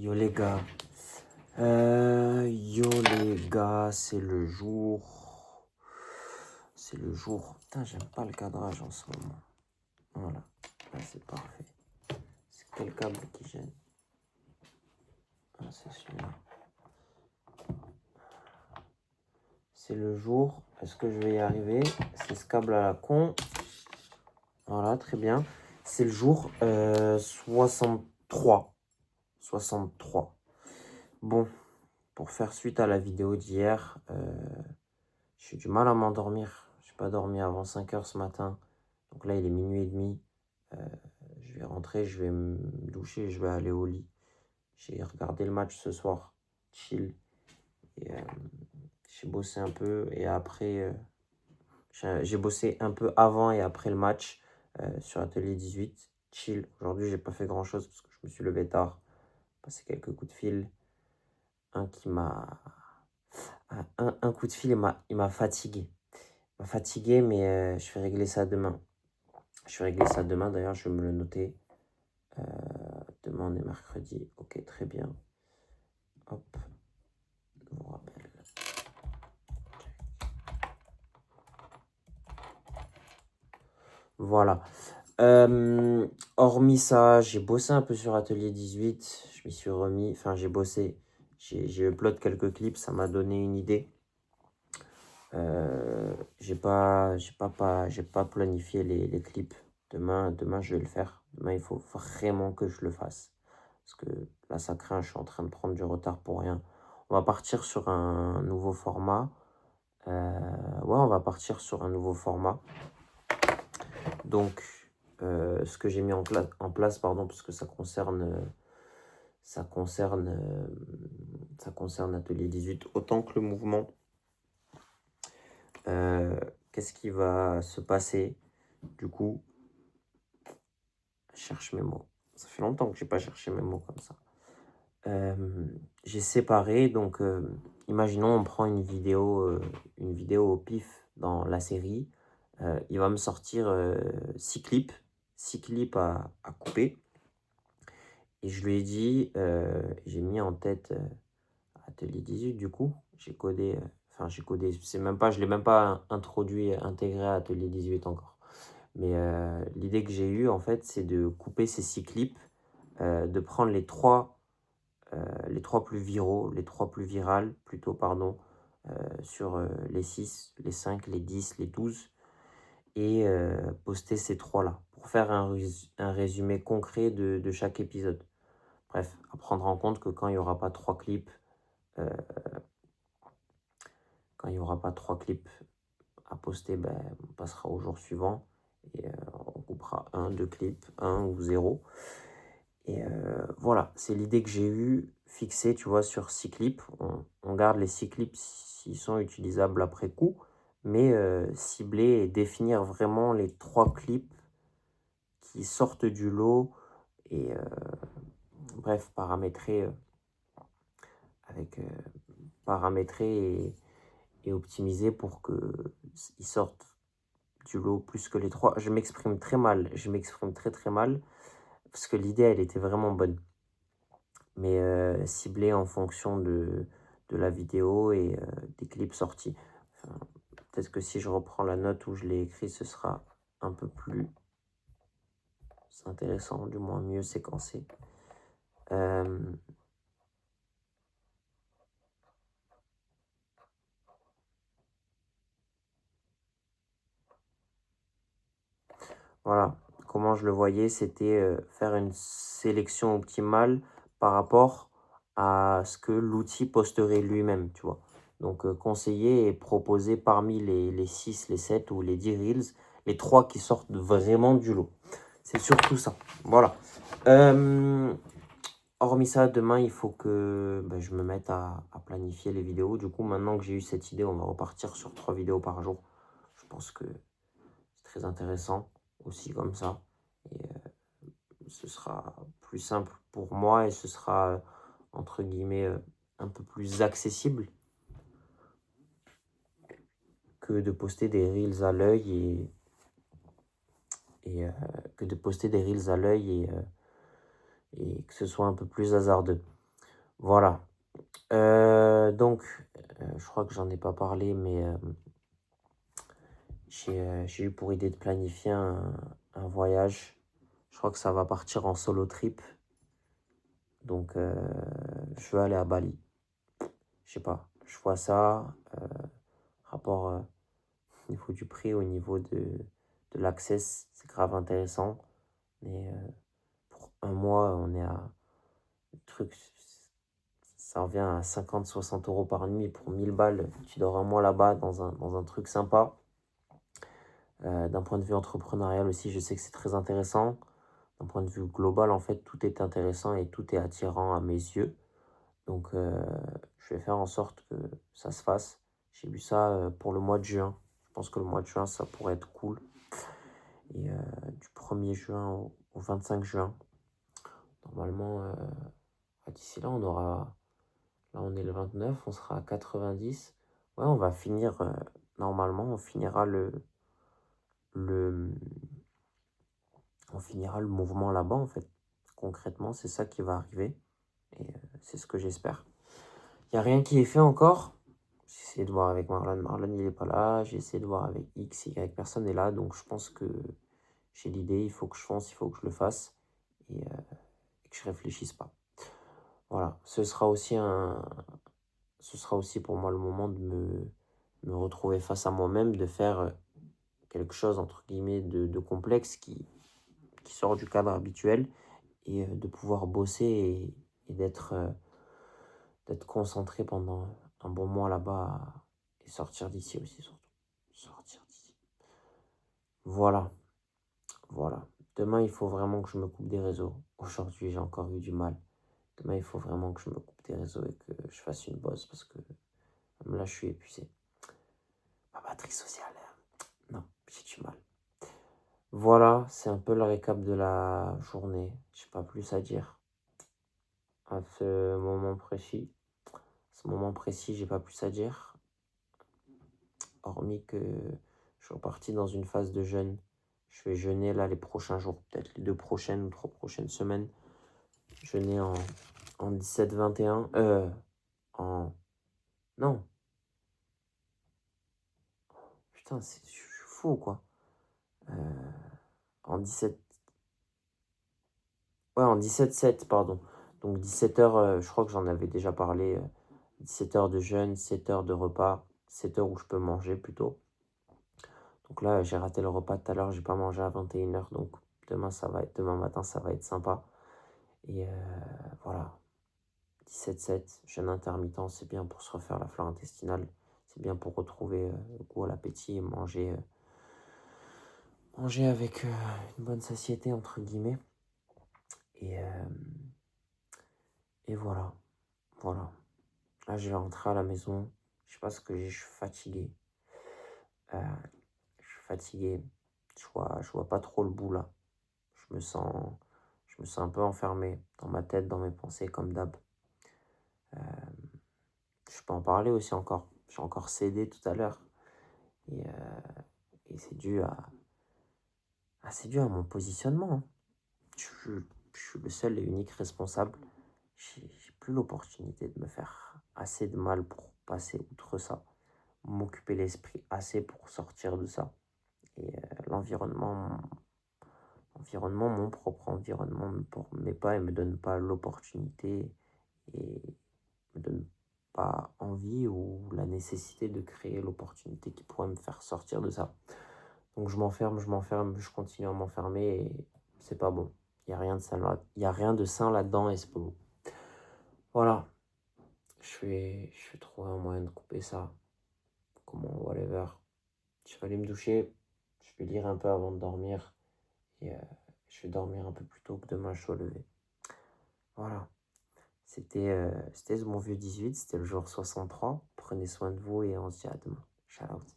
Yo les gars, c'est le jour. C'est le jour. Putain, j'aime pas le cadrage en ce moment. Voilà, là c'est parfait. C'est quel câble qui gêne? Ah, c'est celui-là. C'est le jour. Est-ce que je vais y arriver? C'est ce câble à la con. Voilà, très bien. C'est le jour 63. 63. Bon, pour faire suite à la vidéo d'hier, j'ai du mal à m'endormir. Je n'ai pas dormi avant 5 heures ce matin. Donc là, il est minuit et demi. Je vais rentrer, je vais me doucher et je vais aller au lit. J'ai regardé le match ce soir, chill. Et, j'ai bossé un peu et après, j'ai bossé un peu avant et après le match sur Atelier 18, chill. Aujourd'hui, j'ai pas fait grand chose parce que je me suis levé tard, passé quelques coups de fil. Un qui m'a. Un coup de fil, il m'a fatigué. Il m'a fatigué, mais je vais régler ça demain. Je vais régler ça demain, d'ailleurs, je vais me le noter. Demain, on est mercredi. Ok, très bien. Hop, je vous rappelle. Voilà. Hormis ça, j'ai bossé un peu sur Atelier 18. Je m'y suis remis. Enfin, j'ai bossé. J'ai upload quelques clips. Ça m'a donné une idée. J'ai pas planifié les clips. Demain, je vais le faire. Demain, il faut vraiment que je le fasse. Parce que là, ça craint. Je suis en train de prendre du retard pour rien. On va partir sur un nouveau format. Ouais, on va partir sur un nouveau format. Donc, ce que j'ai mis en place, pardon, parce que ça concerne Atelier 18 autant que le mouvement. Qu'est-ce qui va se passer? Du coup, je cherche mes mots. Ça fait longtemps que j'ai pas cherché mes mots comme ça. J'ai séparé, donc imaginons on prend une vidéo au pif dans la série. Il va me sortir 6 clips à couper. Et je lui ai dit, j'ai mis en tête Atelier 18 du coup. J'ai codé, c'est même pas, je l'ai même pas introduit, intégré à Atelier 18 encore. Mais l'idée que j'ai eue en fait, c'est de couper ces 6 clips, de prendre les trois plus viraux, les 3 plus virales plutôt, pardon, sur les 6, les 5, les 10, les 12 et poster ces 3-là pour faire un résumé concret de chaque épisode. Bref, à prendre en compte que quand il n'y aura pas 3 clips, à poster, ben, on passera au jour suivant et on coupera 1, 2 clips, 1 ou 0. Et voilà, c'est l'idée que j'ai eue, fixée, tu vois, sur 6 clips. On garde les 6 clips s'ils sont utilisables après coup, mais cibler et définir vraiment les 3 clips qui sortent du lot et bref, paramétrer et optimiser pour qu'ils sortent du lot plus que les 3. Je m'exprime très mal, très mal, parce que l'idée, elle était vraiment bonne. Mais ciblé en fonction de la vidéo et des clips sortis. Enfin, peut-être que si je reprends la note où je l'ai écrit, ce sera un peu plus intéressant, du moins mieux séquencé. Voilà, comment je le voyais, c'était faire une sélection optimale par rapport à ce que l'outil posterait lui-même, tu vois. Donc conseiller et proposer parmi les 6, les 7 ou les 10 Reels, les 3 qui sortent vraiment du lot. C'est surtout ça. Voilà. Hormis ça, demain, il faut que je me mette à planifier les vidéos. Du coup, maintenant que j'ai eu cette idée, on va repartir sur 3 vidéos par jour. Je pense que c'est très intéressant aussi comme ça. Et ce sera plus simple pour moi et ce sera, entre guillemets, un peu plus accessible que de poster des reels à l'œil et que ce soit un peu plus hasardeux. Voilà. Donc, je crois que j'en ai pas parlé, mais j'ai eu pour idée de planifier un voyage. Je crois que ça va partir en solo trip. Donc, je veux aller à Bali. Je sais pas, je vois ça, rapport au niveau du prix, au niveau de l'access, c'est grave intéressant. Mais pour un mois, on est à le truc, ça revient à 50-60 € par nuit pour 1000 balles. Tu dors un mois là-bas dans un truc sympa. D'un point de vue entrepreneurial aussi, je sais que c'est très intéressant. D'un point de vue global, en fait, tout est intéressant et tout est attirant à mes yeux. Donc, je vais faire en sorte que ça se fasse. J'ai vu ça pour le mois de juin. Je pense que le mois de juin, ça pourrait être cool. Et du 1er juin au 25 juin, normalement, d'ici là, on aura... Là, on est le 29, on sera à 90. Ouais, on va finir... normalement, le, on finira le mouvement là-bas, en fait. Concrètement, c'est ça qui va arriver. Et c'est ce que j'espère. Il n'y a rien qui est fait encore. J'ai essayé de voir avec Marlon. Marlon, il n'est pas là. J'ai essayé de voir avec X, Y. Personne n'est là. Donc, je pense que j'ai l'idée. Il faut que je fonce. Il faut que je le fasse. Et que je réfléchisse pas. Voilà. Ce sera aussi pour moi le moment de me retrouver face à moi-même, de faire quelque chose, entre guillemets, de complexe qui sort du cadre habituel et de pouvoir bosser et d'être concentré pendant un bon mois là-bas et sortir d'ici aussi, surtout. Sortir d'ici. Voilà, voilà. Demain, il faut vraiment que je me coupe des réseaux. Aujourd'hui, j'ai encore eu du mal. Demain, il faut vraiment que je me coupe des réseaux et que je fasse une pause parce que même là, je suis épuisé. Ma batterie sociale, non, j'ai du mal. Voilà, c'est un peu le récap de la journée. J'ai pas plus à dire à ce moment précis. Ce moment précis, j'ai pas plus à dire. Hormis que je suis reparti dans une phase de jeûne. Je vais jeûner là les prochains jours, peut-être les 2 prochaines ou 3 prochaines semaines. Jeûner en 17-21. En... Non. Putain, je suis fou quoi. En 17... Ouais, en 17-7, pardon. Donc 17 heures, je crois que j'en avais déjà parlé. 17 heures de jeûne, 7 heures de repas, 7 heures où je peux manger plutôt. Donc là, j'ai raté le repas tout à l'heure, j'ai pas mangé à 21 heures. Donc demain matin, ça va être sympa. Et voilà, 17-7, jeûne intermittent, c'est bien pour se refaire la flore intestinale. C'est bien pour retrouver le goût à l'appétit et manger avec une bonne satiété, entre guillemets. Et, et voilà, voilà. Là, je vais rentrer à la maison. Je sais pas ce que j'ai, je suis fatigué. Euh, je suis fatigué. Je vois pas trop le bout là. Je me sens un peu enfermé dans ma tête, dans mes pensées, comme d'hab. Je peux en parler aussi encore. J'ai encore cédé tout à l'heure. Et c'est dû à mon positionnement. Hein. Je suis le seul et unique responsable. J'ai plus l'opportunité de me faire assez de mal pour passer outre ça. M'occuper l'esprit assez pour sortir de ça. Et mon propre environnement me met pas et me donne pas l'opportunité et me donne pas envie ou la nécessité de créer l'opportunité qui pourrait me faire sortir de ça. Donc je m'enferme, je continue à m'enfermer et c'est pas bon. Il n'y a rien de sain là, il y a rien de sain là-dedans et c'est pas bon. Voilà. Je vais trouver un moyen de couper ça. Comment, whatever. Je vais aller me doucher. Je vais lire un peu avant de dormir. Et je vais dormir un peu plus tôt que demain je sois levé. Voilà. C'était mon vieux 18. C'était le jour 63. Prenez soin de vous et on se dit à demain. Shout out.